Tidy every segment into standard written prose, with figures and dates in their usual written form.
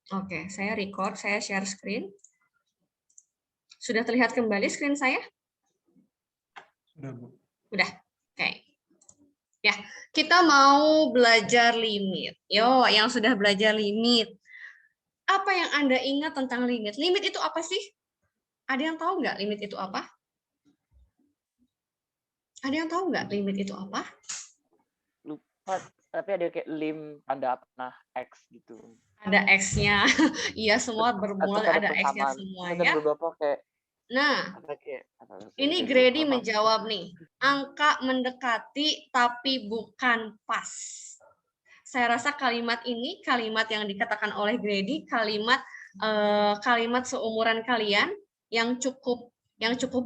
Oke, saya record, saya share screen. Sudah terlihat kembali screen saya? Sudah, Bu. Udah. Oke. Ya, kita mau belajar limit. Yo, yang sudah belajar limit. Apa yang Anda ingat tentang limit? Limit itu apa sih? Ada yang tahu nggak limit itu apa? Ada yang tahu nggak limit itu apa? Lupa, tapi ada kayak lim tanda panah X gitu. Ada X-nya. Iya, semua bermula Atau ada X-nya persamaan. semua Ada ya. beberapa kayak Nah, apa, ini Grady menjawab nih. Angka mendekati tapi bukan pas. Saya rasa kalimat ini kalimat yang dikatakan oleh Grady, kalimat seumuran kalian yang cukup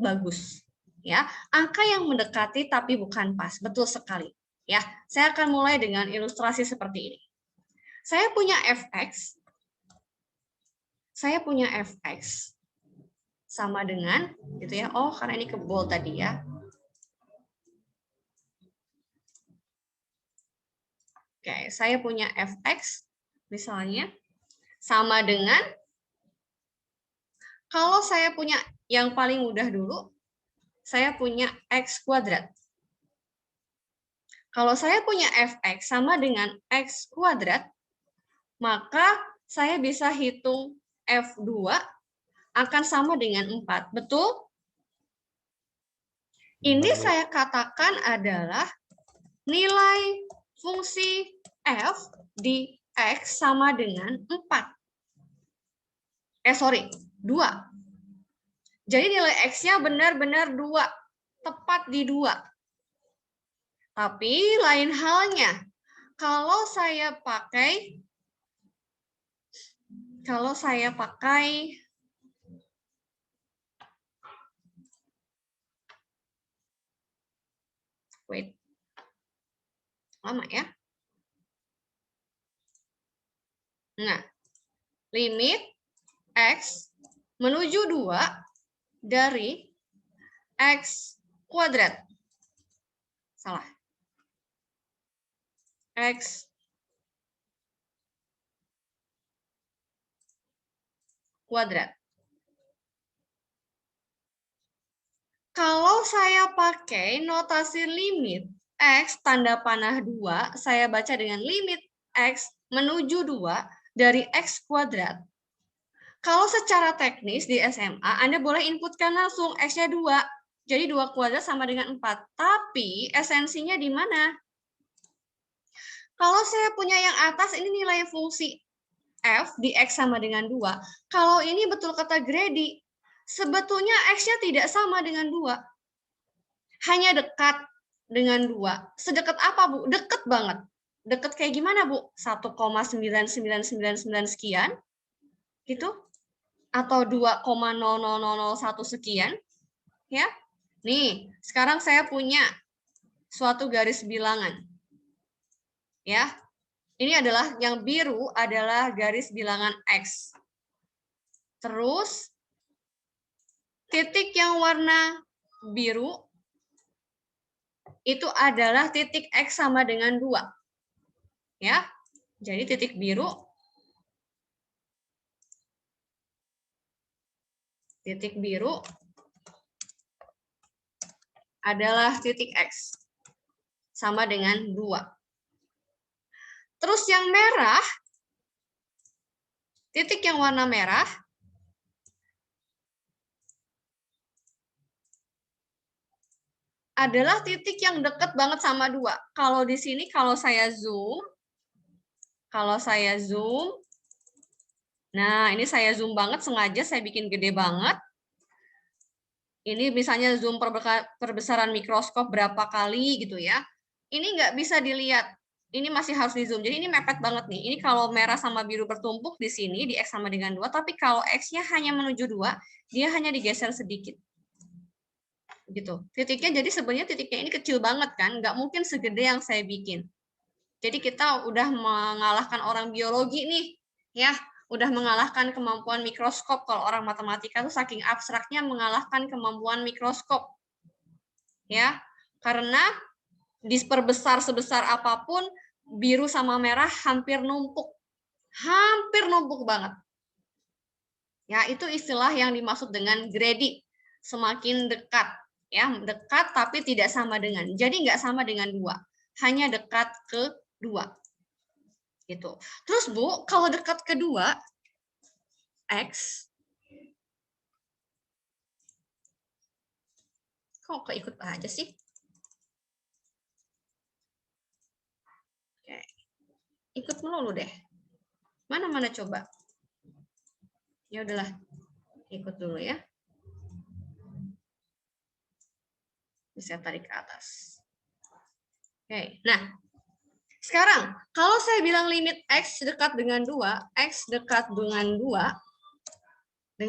bagus. Ya, angka yang mendekati tapi bukan pas. Betul sekali. Ya, saya akan mulai dengan ilustrasi seperti ini. Saya punya fx. Saya punya fx sama dengan gitu ya. Oh, karena ini kebol tadi ya. Oke, saya punya fx misalnya sama dengan, kalau saya punya yang paling mudah dulu, saya punya x kuadrat. Kalau saya punya fx sama dengan x kuadrat, maka saya bisa hitung f2 akan sama dengan 4. Betul? Ini saya katakan adalah nilai fungsi f di x sama dengan 4. 2. Jadi nilai x-nya benar-benar 2. Tepat di 2. Tapi lain halnya, kalau saya pakai wait. Lama ya. Nah, limit x menuju 2 dari x kuadrat. Salah. X kuadrat. Kalau saya pakai notasi limit x tanda panah 2, saya baca dengan limit x menuju 2 dari x kuadrat. Kalau secara teknis di SMA, Anda boleh inputkan langsung x-nya 2. Jadi 2 kuadrat sama dengan 4. Tapi esensinya di mana? Kalau saya punya yang atas, ini nilai fungsi f di x sama dengan 2. Kalau ini betul kata Grady, sebetulnya x-nya tidak sama dengan 2. Hanya dekat dengan 2. Sedekat apa, Bu? Dekat banget. Dekat kayak gimana, Bu? 1,9999 sekian? Gitu? Atau 2,00001 sekian? Ya. Nih, sekarang saya punya suatu garis bilangan. Ya. Ini adalah yang biru adalah garis bilangan X. Terus titik yang warna biru itu adalah titik X sama dengan 2. Ya. Jadi titik biru adalah titik X sama dengan 2. Terus yang merah, titik yang warna merah adalah titik yang dekat banget sama 2. Kalau di sini kalau saya zoom, nah ini saya zoom banget, sengaja saya bikin gede banget. Ini misalnya zoom perbesaran mikroskop berapa kali gitu ya. Ini nggak bisa dilihat. Ini masih harus di zoom. Jadi ini mepet banget nih. Ini kalau merah sama biru bertumpuk di sini, di X sama dengan 2. Tapi kalau X-nya hanya menuju 2, dia hanya digeser sedikit. Gitu. Titiknya jadi sebenarnya titiknya ini kecil banget kan. Nggak mungkin segede yang saya bikin. Jadi kita udah mengalahkan orang biologi nih. Ya, udah mengalahkan kemampuan mikroskop. Kalau orang matematika tuh saking abstraknya mengalahkan kemampuan mikroskop. Ya, karena diperbesar sebesar apapun, biru sama merah hampir numpuk. hampir numpuk banget. Ya, itu istilah yang dimaksud dengan greedy. Semakin dekat, ya, dekat tapi tidak sama dengan. Jadi nggak sama dengan 2, hanya dekat ke 2. Gitu. Terus Bu, kalau dekat ke 2, X, kok keikut aja sih? Oke. Ikut melulu deh. Mana coba? Ya udahlah, ikut dulu ya. Bisa tarik ke atas. Oke, nah sekarang kalau saya bilang limit X dekat dengan 2, X dekat dengan 2,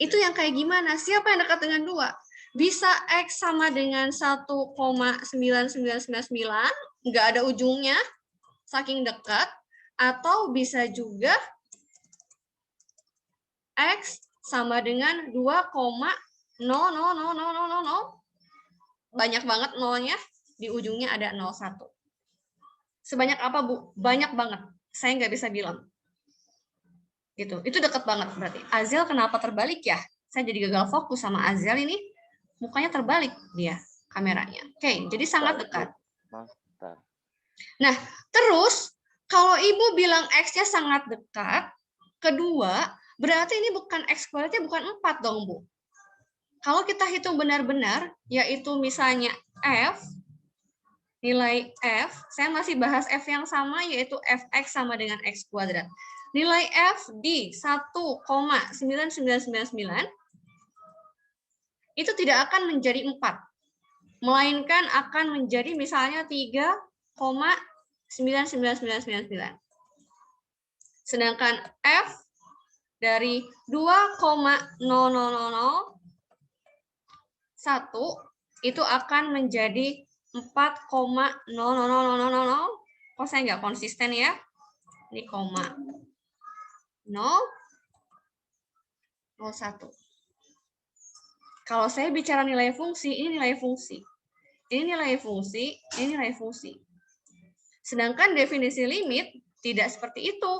itu yang kayak gimana? Siapa yang dekat dengan 2? Bisa X sama dengan 1,9999, nggak ada ujungnya, saking dekat, atau bisa juga X sama dengan 2,0000000, banyak banget nolnya, di ujungnya ada 01. Sebanyak apa, Bu? Banyak banget. Saya nggak bisa bilang. Gitu. Itu dekat banget berarti. Azel kenapa terbalik ya? Saya jadi gagal fokus sama Azel ini. Mukanya terbalik dia kameranya. Oke, jadi sangat dekat. Nah, terus kalau Ibu bilang X-nya sangat dekat, kedua, berarti ini bukan X kuadratnya bukan 4 dong, Bu. Kalau kita hitung benar-benar, yaitu misalnya F, nilai F, saya masih bahas F yang sama, yaitu Fx sama dengan X kuadrat. Nilai F di 1,9999 itu tidak akan menjadi 4, melainkan akan menjadi misalnya 3,99999. Sedangkan F dari 2,0001 itu akan menjadi 4,0000000. Kok saya nggak konsisten ya? Ini koma 0,01. Kalau saya bicara nilai fungsi, ini nilai fungsi. Ini nilai fungsi, ini nilai fungsi. Sedangkan definisi limit tidak seperti itu.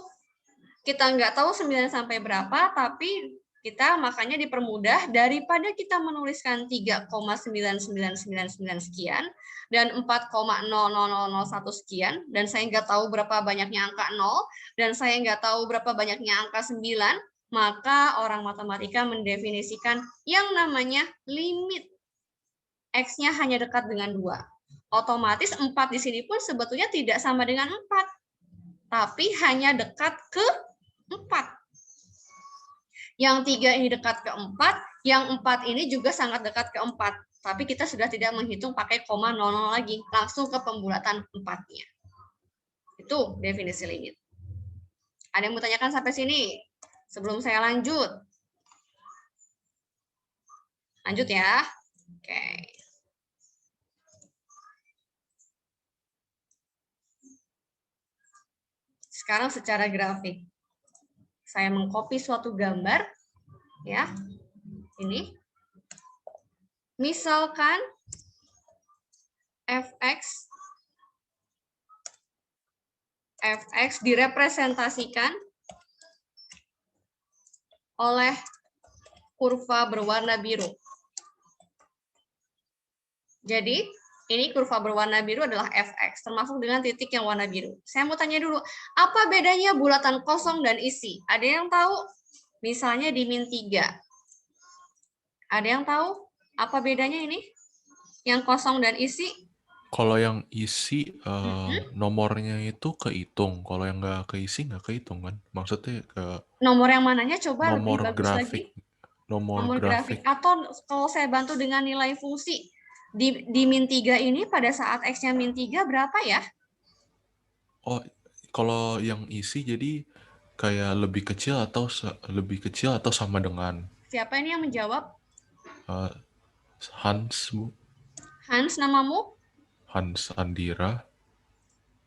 Kita nggak tahu 9 sampai berapa, tapi kita makanya dipermudah daripada kita menuliskan 3,99999 sekian dan 4,00001 sekian, dan saya nggak tahu berapa banyaknya angka 0, dan saya nggak tahu berapa banyaknya angka 9, maka orang matematika mendefinisikan yang namanya limit. X-nya hanya dekat dengan 2. Otomatis 4 di sini pun sebetulnya tidak sama dengan 4, tapi hanya dekat ke 4. Yang 3 ini dekat ke 4, yang 4 ini juga sangat dekat ke 4. Tapi kita sudah tidak menghitung pakai koma 00 lagi, langsung ke pembulatan 4-nya. Itu definisi limit. Ada yang mau tanyakan sampai sini? Sebelum saya lanjut. Lanjut ya. Oke. Sekarang secara grafik. Saya mengcopy suatu gambar, ya. Ini. Misalkan Fx direpresentasikan oleh kurva berwarna biru. Jadi, ini kurva berwarna biru adalah Fx, termasuk dengan titik yang warna biru. Saya mau tanya dulu, apa bedanya bulatan kosong dan isi? Ada yang tahu? Misalnya di min 3. Ada yang tahu apa bedanya ini? Yang kosong dan isi? Kalau yang isi nomornya itu kehitung, kalau yang nggak keisi nggak kehitung kan? Maksudnya ke Nomor yang mananya coba lebih nomor bagus grafik, lagi. nomor grafik. Atau kalau saya bantu dengan nilai fungsi. Di min 3 ini pada saat X-nya min 3 berapa ya? Oh, kalau yang isi jadi kayak lebih kecil atau sama dengan Siapa ini yang menjawab? Hans, Bu. Hans namamu? Hans Andira.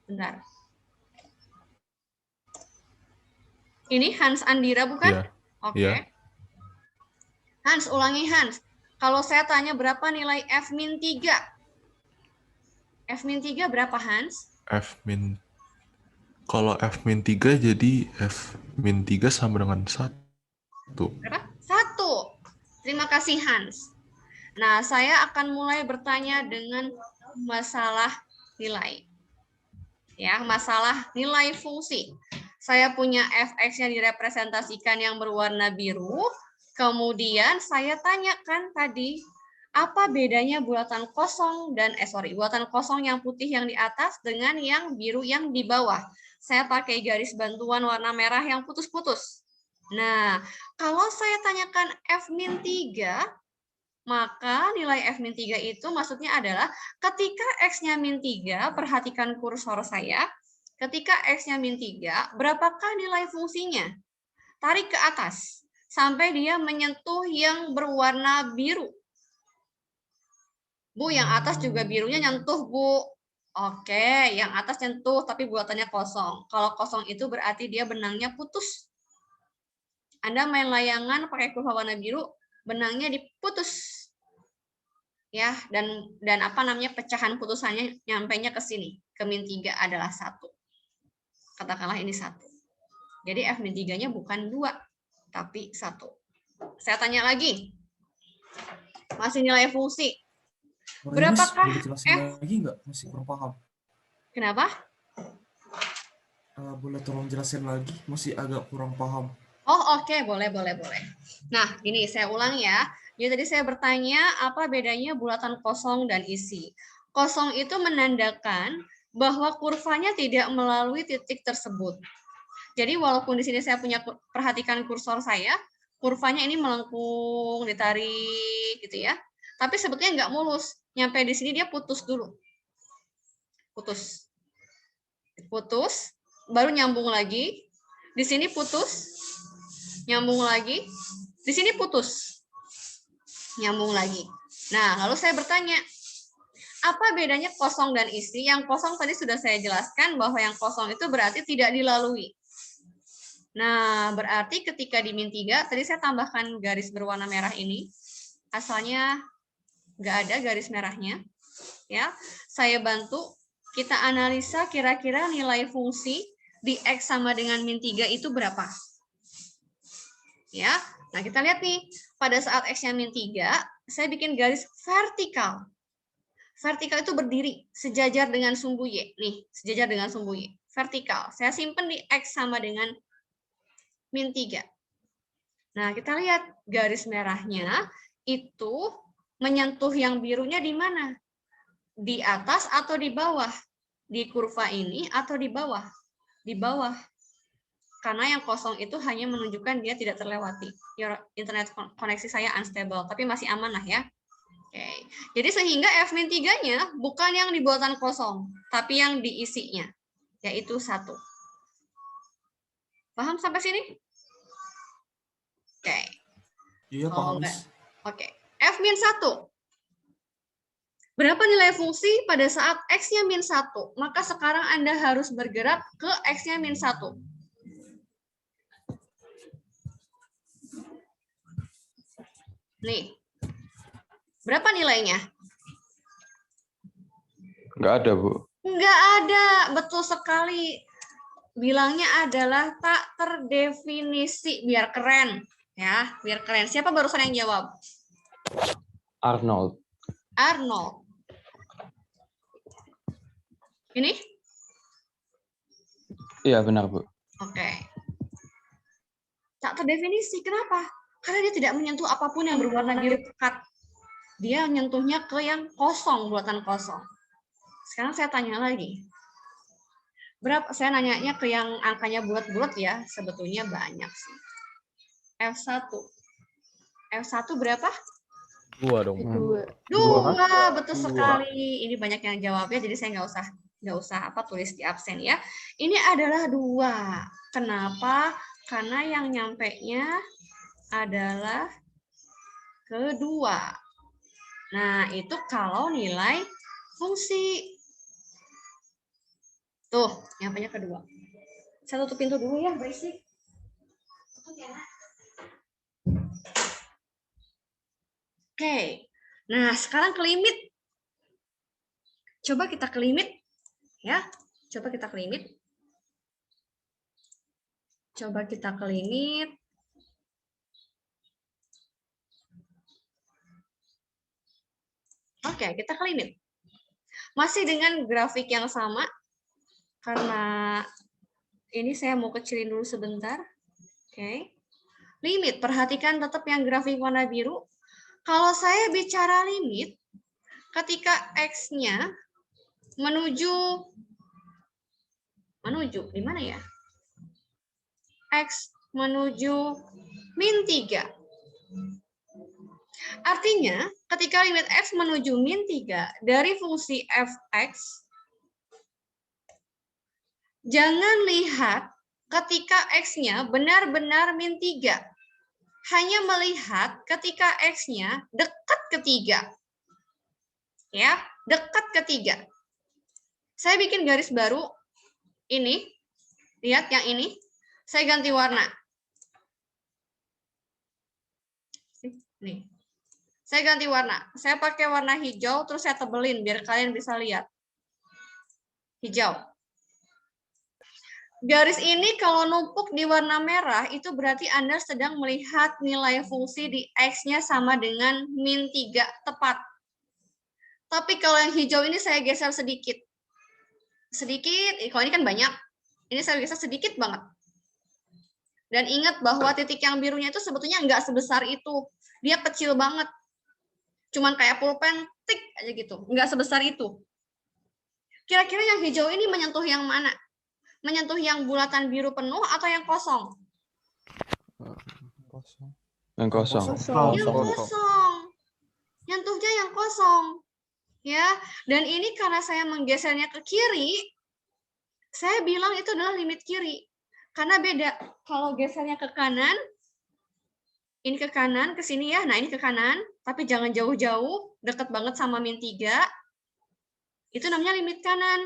Bentar. Ini Hans Andira bukan? Iya. Oke. Iya. Hans, ulangi Hans. Kalau saya tanya berapa nilai F min 3? F min 3 berapa Hans? F min Kalau F-3 jadi F-3 sama dengan 1. Berapa? 1. Terima kasih, Hans. Nah, saya akan mulai bertanya dengan masalah nilai. Ya, masalah nilai fungsi. Saya punya fx yang direpresentasikan yang berwarna biru. Kemudian saya tanyakan tadi, apa bedanya bulatan kosong dan bulatan kosong yang putih yang di atas dengan yang biru yang di bawah. Saya pakai garis bantuan warna merah yang putus-putus. Nah, kalau saya tanyakan F-3, maka nilai F-3 itu maksudnya adalah ketika X-nya -3, perhatikan kursor saya, ketika X-nya -3, berapakah nilai fungsinya? Tarik ke atas, sampai dia menyentuh yang berwarna biru. Bu, yang atas juga birunya nyentuh, Bu. Oke, yang atas nyentuh, tapi buatannya kosong. Kalau kosong itu berarti dia benangnya putus. Anda main layangan pakai kurva warna biru, benangnya diputus. Ya, dan apa namanya pecahan putusannya nyampainya ke sini. Ke -3 adalah 1. Katakanlah ini 1. Jadi F-3-nya bukan 2, tapi 1. Saya tanya lagi. Masih nilai fungsi. Berapakah boleh jelasin F? lagi nggak? Masih kurang paham. Kenapa? Boleh tolong jelasin lagi? Masih agak kurang paham. Oh, oke, boleh. Nah, ini saya ulang ya. Jadi tadi saya bertanya apa bedanya bulatan kosong dan isi. Kosong itu menandakan bahwa kurvanya tidak melalui titik tersebut. Jadi walaupun di sini saya punya, perhatikan kursor saya, kurvanya ini melengkung, ditarik gitu ya. Tapi sebetulnya nggak mulus. Nyampe di sini dia putus dulu. Putus, baru nyambung lagi. Di sini putus, nyambung lagi. Di sini putus, nyambung lagi. Nah, lalu saya bertanya, apa bedanya kosong dan isi? Yang kosong tadi sudah saya jelaskan bahwa yang kosong itu berarti tidak dilalui. Nah, berarti ketika di -3, tadi saya tambahkan garis berwarna merah ini. Asalnya nggak ada garis merahnya. Ya, saya bantu kita analisa kira-kira nilai fungsi di X sama dengan -3 itu berapa. Ya, nah kita lihat nih, pada saat X-nya -3, saya bikin garis vertikal. Vertikal itu berdiri sejajar dengan sumbu Y. Nih, sejajar dengan sumbu Y. Vertikal. Saya simpan di X sama dengan -3. Nah, kita lihat garis merahnya itu menyentuh yang birunya di mana? Di atas atau di bawah? Di kurva ini atau di bawah? Di bawah. Karena yang kosong itu hanya menunjukkan dia tidak terlewati. Internet koneksi saya unstable, tapi masih aman lah ya. Oke. Jadi sehingga F-3-nya bukan yang di bulatan kosong, tapi yang diisinya, yaitu 1. Paham sampai sini? Oke. Iya, paham, Miss. Oke. F-1. Berapa nilai fungsi pada saat X-nya -1? Maka sekarang Anda harus bergerak ke X-nya -1. Nih. Berapa nilainya? Nggak ada, Bu. Nggak ada. Betul sekali. Bilangnya adalah tak terdefinisi. Biar keren. Ya, biar keren. Siapa barusan yang jawab? Arnold. Ini? Iya, benar, Bu. Oke. Tak terdefinisi. Kenapa? Karena dia tidak menyentuh apapun yang berwarna biru pekat. Dia menyentuhnya ke yang kosong, bulatan kosong. Sekarang saya tanya lagi. Berapa? Saya nanyanya ke yang angkanya bulat-bulat ya. Sebetulnya banyak sih. F1. F1 berapa? 2 dong. 2, betul sekali. Ini banyak yang jawabnya, jadi saya nggak usah tulis di absen ya. Ini adalah 2. Kenapa? Karena yang nyampenya adalah kedua. Nah, itu kalau nilai fungsi. Tuh, nyampenya kedua. Saya tutup pintu dulu ya, berisik. Oke. Nah, sekarang ke limit. Coba kita ke limit. Ya, coba kita ke limit. Coba kita ke limit. Oke, kita ke limit. Masih dengan grafik yang sama, karena ini saya mau kecilin dulu sebentar. Oke. Limit, perhatikan tetap yang grafik warna biru. Kalau saya bicara limit, ketika X-nya menuju di mana ya? X menuju min 3. Artinya, ketika limit X menuju min 3 dari fungsi fx, jangan lihat ketika X-nya benar-benar min 3. Hanya melihat ketika X-nya dekat ke 3. Ya, dekat ke 3. Saya bikin garis baru. Ini. Lihat yang ini. Saya ganti warna. Nih. Saya ganti warna. Saya pakai warna hijau, terus saya tebelin biar kalian bisa lihat. Hijau. Garis ini kalau numpuk di warna merah, itu berarti Anda sedang melihat nilai fungsi di X-nya sama dengan min 3 tepat. Tapi kalau yang hijau ini saya geser sedikit. Sedikit, kalau ini kan banyak. Ini saya geser sedikit banget. Dan ingat bahwa titik yang birunya itu sebetulnya nggak sebesar itu. Dia kecil banget. Cuman kayak pulpen, tik aja gitu. Nggak sebesar itu. Kira-kira yang hijau ini menyentuh yang mana? Menyentuh yang bulatan biru penuh atau yang kosong? Yang kosong. Yang kosong. Nyentuhnya yang kosong. Ya, dan ini karena saya menggesernya ke kiri, saya bilang itu adalah limit kiri. Karena beda. Kalau gesernya ke kanan, ini ke kanan, ke sini ya. Nah, ini ke kanan, tapi jangan jauh-jauh, dekat banget sama min 3. Itu namanya limit kanan.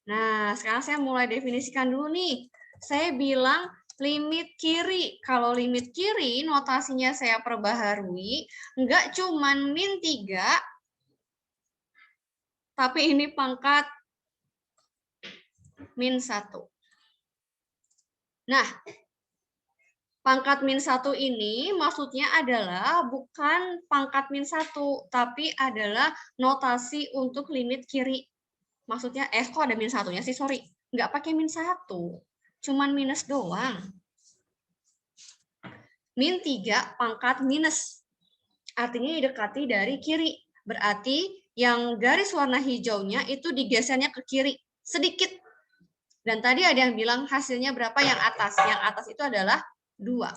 Nah, sekarang saya mulai definisikan dulu nih. Saya bilang limit kiri. Kalau limit kiri, notasinya saya perbaharui, nggak cuman min 3, tapi ini pangkat min 1. Nah, pangkat min 1 ini maksudnya adalah bukan pangkat min 1, tapi adalah notasi untuk limit kiri. Maksudnya, kok ada min 1-nya sih? Sorry. Nggak pakai min 1. Cuman minus doang. Min 3 pangkat minus. Artinya didekati dari kiri. Berarti yang garis warna hijaunya itu digesernya ke kiri. Sedikit. Dan tadi ada yang bilang hasilnya berapa yang atas. Yang atas itu adalah 2.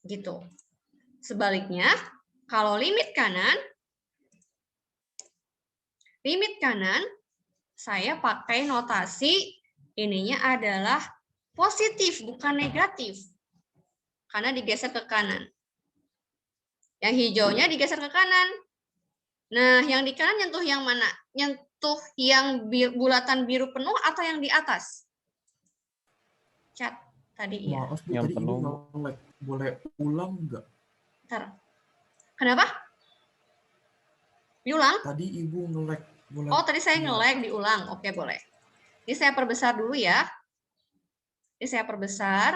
Gitu. Sebaliknya, kalau limit kanan, saya pakai notasi ininya adalah positif, bukan negatif. Karena digeser ke kanan. Yang hijaunya digeser ke kanan. Nah, yang di kanan nyentuh yang mana? Nyentuh yang bulatan biru penuh atau yang di atas? Cat tadi ya. Maaf, Bu, Yang tadi penuh, Ibu Bu. nge-lag. Boleh ulang nggak? Bentar. Kenapa? Diulang? Tadi Ibu nge-lag. Boleh. Oh, tadi saya Iya. nge-lag, diulang. Oke, boleh. Ini saya perbesar dulu ya. Ini saya perbesar.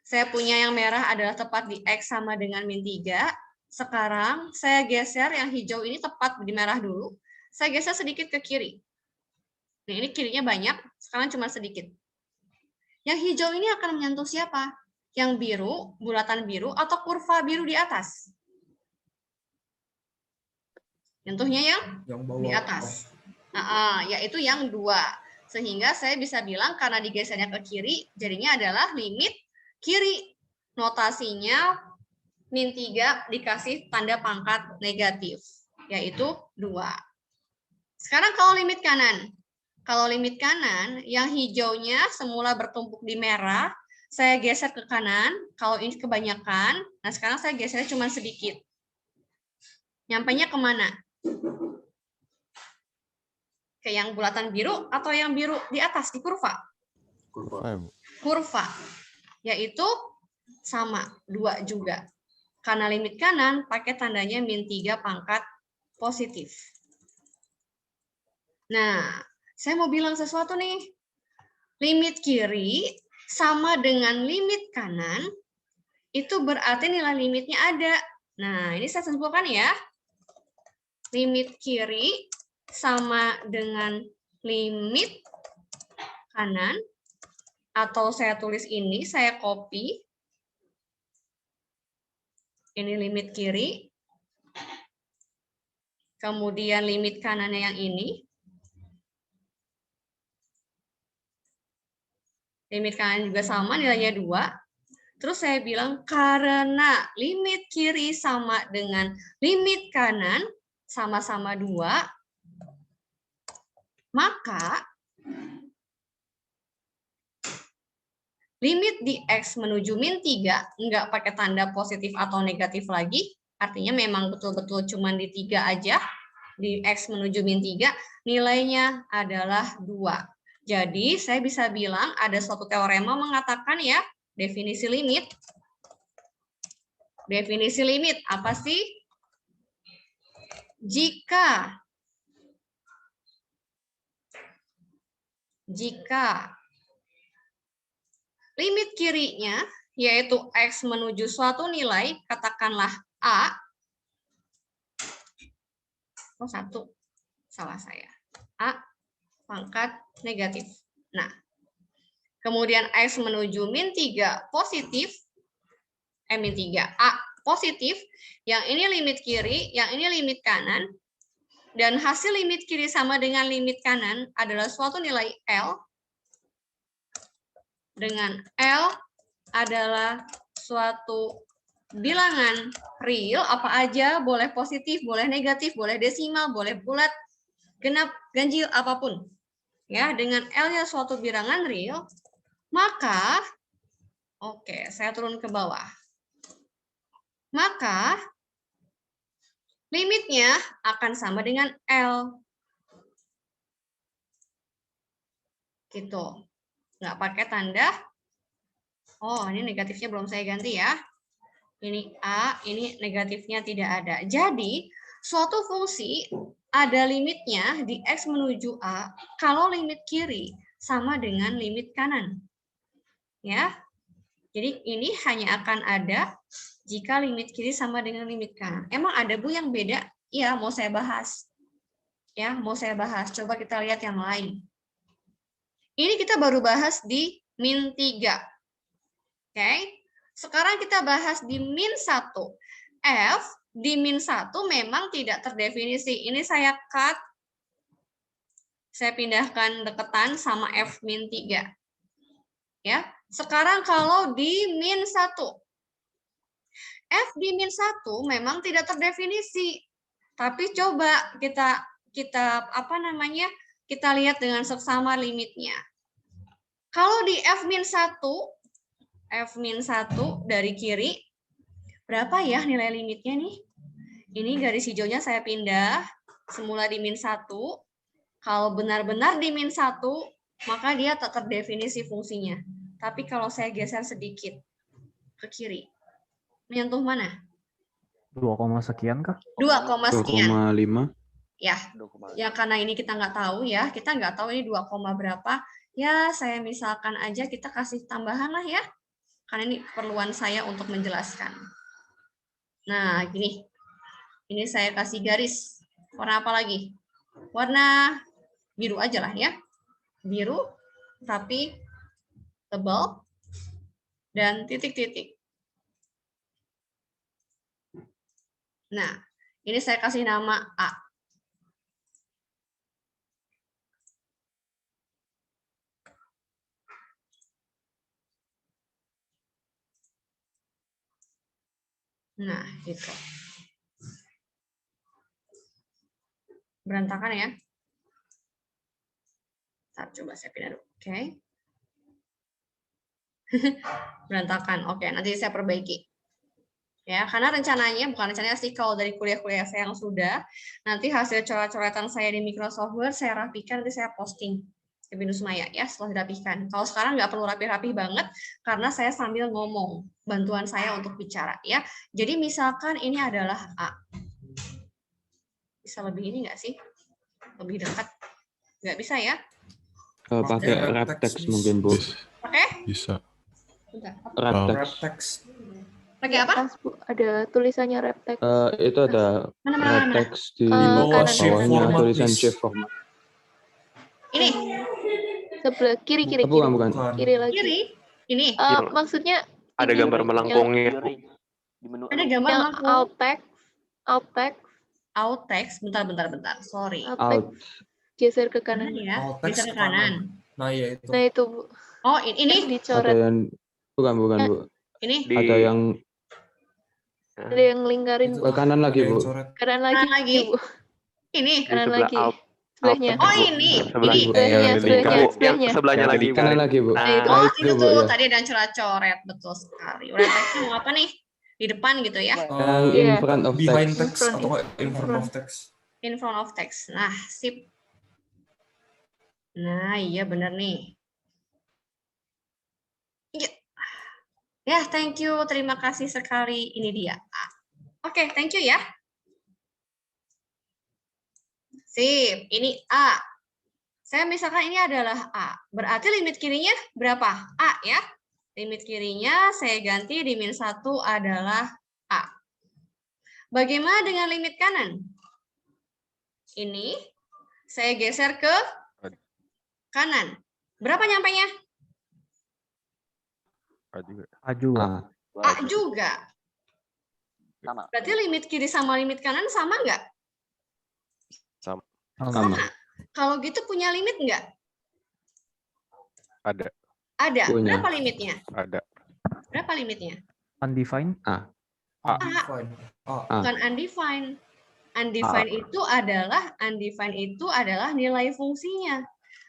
Saya punya yang merah adalah tepat di X sama dengan min 3. Sekarang saya geser yang hijau ini tepat di merah dulu. Saya geser sedikit ke kiri. Nah, ini kirinya banyak, sekarang cuma sedikit. Yang hijau ini akan menyentuh siapa? Yang biru, bulatan biru, atau kurva biru di atas? Nyentuhnya yang bawah di atas. Yaitu yang 2. Sehingga saya bisa bilang karena digesernya ke kiri, jadinya adalah limit kiri. Notasinya min 3 dikasih tanda pangkat negatif, yaitu 2. Sekarang kalau limit kanan. Kalau limit kanan, yang hijaunya semula bertumpuk di merah, saya geser ke kanan. Kalau ini kebanyakan, nah sekarang saya gesernya cuma sedikit. Nyampainya kemana? Ke yang bulatan biru atau yang biru di atas, di kurva? Kurva. Yaitu sama, 2 juga. Karena limit kanan, pakai tandanya min 3 pangkat positif. Nah, saya mau bilang sesuatu nih. Limit kiri sama dengan limit kanan, itu berarti nilai limitnya ada. Nah, ini saya simpulkan ya. Limit kiri sama dengan limit kanan, atau saya tulis ini, saya copy. Ini limit kiri. Kemudian limit kanannya yang ini. Limit kanan juga sama, nilainya 2. Terus saya bilang, karena limit kiri sama dengan limit kanan, sama-sama 2, maka limit di X menuju min 3, nggak pakai tanda positif atau negatif lagi, artinya memang betul-betul cuma di 3 aja, di X menuju min 3, nilainya adalah 2. Jadi, saya bisa bilang ada suatu teorema mengatakan ya, definisi limit. Definisi limit, apa sih? Jika limit kirinya, yaitu X menuju suatu nilai, katakanlah A. Oh, 1. Salah saya. A pangkat negatif. Nah, kemudian X menuju min 3 positif, min 3, A positif, yang ini limit kiri, yang ini limit kanan, dan hasil limit kiri sama dengan limit kanan adalah suatu nilai L, dengan L adalah suatu bilangan real, apa aja, boleh positif, boleh negatif, boleh desimal, boleh bulat, genap, ganjil, apapun. Ya, dengan L-nya suatu bilangan real, maka, oke, saya turun ke bawah. Maka, limitnya akan sama dengan L. Gitu. Nggak pakai tanda. Oh, ini negatifnya belum saya ganti ya. Ini A, ini negatifnya tidak ada. Jadi, suatu fungsi ada limitnya di X menuju A kalau limit kiri sama dengan limit kanan. Ya. Jadi, ini hanya akan ada jika limit kiri sama dengan limit kanan. Emang ada Bu yang beda? Ya, mau saya bahas. Ya, mau saya bahas. Coba kita lihat yang lain. Ini kita baru bahas di min 3. Oke. Sekarang kita bahas di min 1. F di min 1 memang tidak terdefinisi. Ini saya cut. Saya pindahkan deketan sama F min 3. Ya. Sekarang kalau di min 1. F di min 1 memang tidak terdefinisi. Tapi coba kita kita lihat dengan seksama limitnya. Kalau di F min 1 dari kiri, berapa ya nilai limitnya nih? Ini garis hijaunya saya pindah, semula di min 1. Kalau benar-benar di min 1, maka dia tak terdefinisi fungsinya. Tapi kalau saya geser sedikit ke kiri, menyentuh mana? 2, sekian kah? 2, sekian. 2,5. Ya, ya karena ini kita nggak tahu ya, kita nggak tahu ini 2, berapa. Ya, saya misalkan aja kita kasih tambahan lah ya. Karena ini keperluan saya untuk menjelaskan. Nah, gini. Ini saya kasih garis. Warna apa lagi? Warna biru aja lah ya. Biru, tapi tebal. Dan titik-titik. Nah, ini saya kasih nama A. Nah, gitu. Berantakan ya. Coba saya pindah dulu. Oke. Berantakan. Oke, nanti saya perbaiki. Ya, karena rencananya, bukan rencananya sih, kalau dari kuliah-kuliah saya yang sudah, nanti hasil coret-coretan saya di Microsoft Word, saya rapikan, nanti saya posting ke Binus Maya ya, setelah dirapikan. Kalau sekarang nggak perlu rapi-rapi banget, karena saya sambil ngomong, bantuan saya untuk bicara ya. Jadi misalkan ini adalah A. Bisa lebih ini nggak sih? Lebih dekat? Nggak bisa ya? Pakai wrap text mungkin, Bu. Pakai? Bisa. Bentar. Rep Oh. text. Rep text. Pakai apa? Pas, Bu. Ada tulisannya rep text. Itu ada Mana? rep text di Di bawah kanan, shape bawahnya format, tulisan please. shape format. Ini, Sebelah kiri. Bukan. Kiri lagi. kiri. Ini. Yang Maksudnya ada ini, gambar Bu, melengkungnya. Kiri. Di menu Ada gambar yang melengkung. alt text. Out text. Bentar. Sorry. Alt Out. text geser ke Kanan kanan. ya. Alt text Geser ke kanan. Nah, ya itu. Nah itu, Bu. Oh, Yang ini. Ada dicoret. yang bukan Bu. Ini. Ada yang Ada yang lingkarin, Itu Bu. ke kanan lagi, ada yang Bu. coret. Kanan Kanan lagi. lagi, Bu. Ini. Di Kanan sebelah lagi. alt. Sebelahnya. alt text, Oh, Bu. ini. Sebelah. Ini. Sebelahnya. Yang sebelahnya Yang lagi. di kanan lagi, Bu. Nah, itu. Oh, itu, itu Bu, tuh. ya. Tadi ada yang coret. Betul sekali. Red text-nya mau apa nih? Di depan gitu ya. Yang in Iya. front of Behind text. text atau nggak in front of text. In front of text. Nah, sip. Nah, iya bener nih. Iya. Ya, thank you. Terima kasih sekali. Ini dia. Oke, thank you ya. Sip. Ini A. Saya misalkan ini adalah A. Berarti limit kirinya berapa? A ya. Limit kirinya saya ganti di min 1 adalah A. Bagaimana dengan limit kanan? Ini saya geser ke kanan. Berapa nyampainya? A juga. Ah, A juga. Sama. Berarti limit kiri sama limit kanan sama nggak? sama. Kalau gitu punya limit nggak? Ada. Ada. Punya. Berapa limitnya? Ada. Berapa limitnya? Undefined. Undefined. Bukan undefined. Undefined itu adalah nilai fungsinya.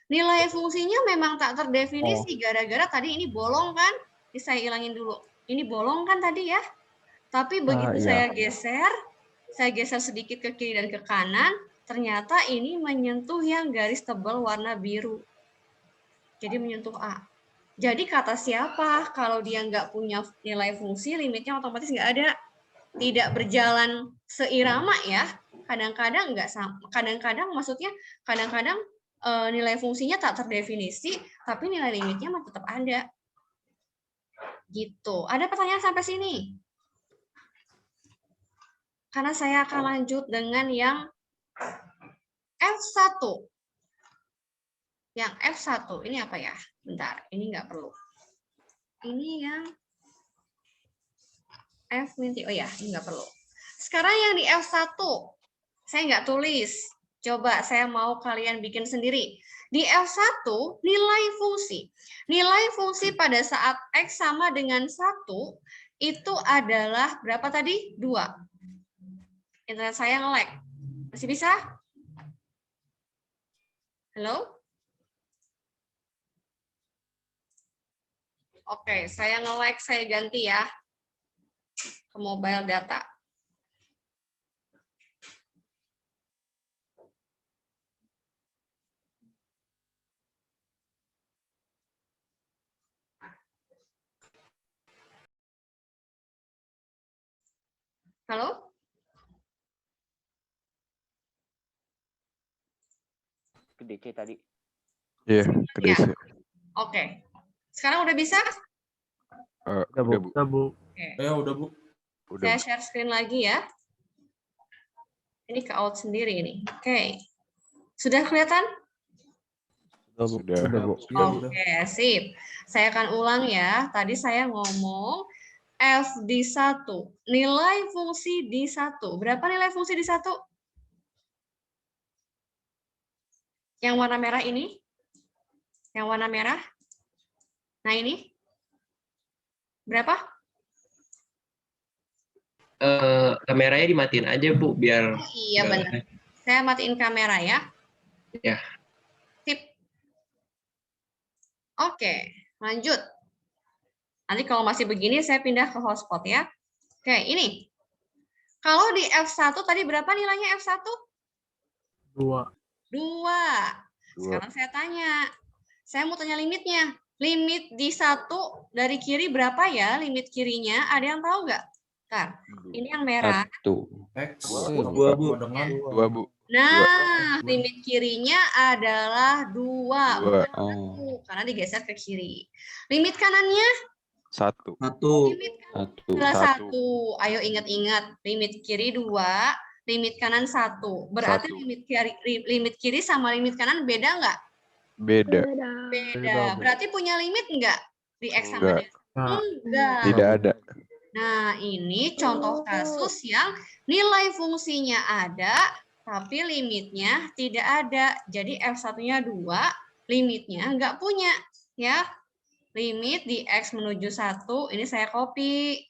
Nilai fungsinya memang tak terdefinisi gara-gara tadi ini bolong kan? Ini saya ilangin dulu. Ini bolong kan tadi ya? Tapi begitu iya. saya geser sedikit ke kiri dan ke kanan, ternyata ini menyentuh yang garis tebal warna biru. Jadi menyentuh A. Jadi kata siapa kalau dia nggak punya nilai fungsi, limitnya otomatis nggak ada. Tidak berjalan seirama ya. Kadang-kadang nggak sama. Kadang-kadang maksudnya kadang-kadang nilai fungsinya tak terdefinisi, tapi nilai limitnya masih tetap ada. Gitu. Ada pertanyaan sampai sini? Karena saya akan lanjut dengan yang F1. Yang F1, ini apa ya? Bentar, ini nggak perlu. Ini yang F minti, oh ya, ini nggak perlu. Sekarang yang di F1, saya nggak tulis. Coba saya mau kalian bikin sendiri. Di F1, nilai fungsi. Nilai fungsi pada saat X sama dengan 1, itu adalah berapa tadi? 2. Internet saya nge-lag. Masih bisa? Halo? Oke, saya nge-lag, saya ganti ya ke mobile data. Halo? Ke DC tadi. Iya, ke Ya. DC. Oke. Sekarang udah bisa? Udah, Bu. Udah, Bu. Oke. Ya udah Bu. Udah. Saya share screen lagi ya. Ini ke out sendiri ini. Oke. Sudah kelihatan? Sudah. Udah, Bu. Iya, udah. Oke, sip. Saya akan ulang ya. Tadi saya ngomong F di 1. Nilai fungsi di 1. Berapa nilai fungsi di 1? Yang warna merah ini? Yang warna merah? Nah ini? Berapa? Kameranya dimatiin aja Bu biar Oh, iya benar. Saya matiin kamera ya. Ya. Sip. Oke, lanjut. Nanti kalau masih begini saya pindah ke hotspot ya. Oke, ini. Kalau di F1 tadi berapa nilainya F1? 2. 2. Sekarang saya tanya. Saya mau tanya limitnya. Limit di 1 dari kiri berapa ya? Limit kirinya ada yang tahu nggak? Bentar. Ini yang merah. 1. X Dua, ditambah Bu. dengan 2, Bu. Nah, limit kirinya adalah 2, Dua. bukan 1, karena digeser ke kiri. Limit kanannya? 1. Limit kanan adalah 1. Satu. Ayo ingat-ingat, limit kiri 2, limit kanan 1. Berarti 1. limit kiri sama limit kanan beda nggak? Beda. Beda. Berarti punya limit nggak di X sama Enggak. dengan? Enggak. Tidak ada. Nah, ini contoh kasus yang nilai fungsinya ada, tapi limitnya tidak ada. Jadi F1-nya 2, limitnya nggak punya. Ya, limit di X menuju 1, ini saya copy.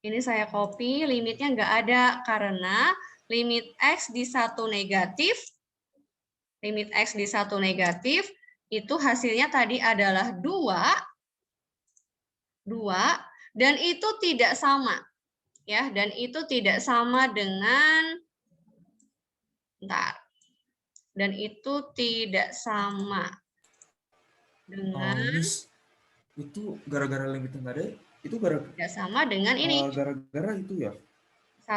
Ini saya copy, limitnya nggak ada, karena limit X di 1 negatif, limit X di 1 negatif, itu hasilnya tadi adalah 2, dan itu tidak sama. Ya, dan itu tidak sama dengan, dan itu tidak sama dengan, Miss, itu gara-gara limitnya nggak ada, itu gara-gara tidak sama dengan ini. gara-gara itu ya,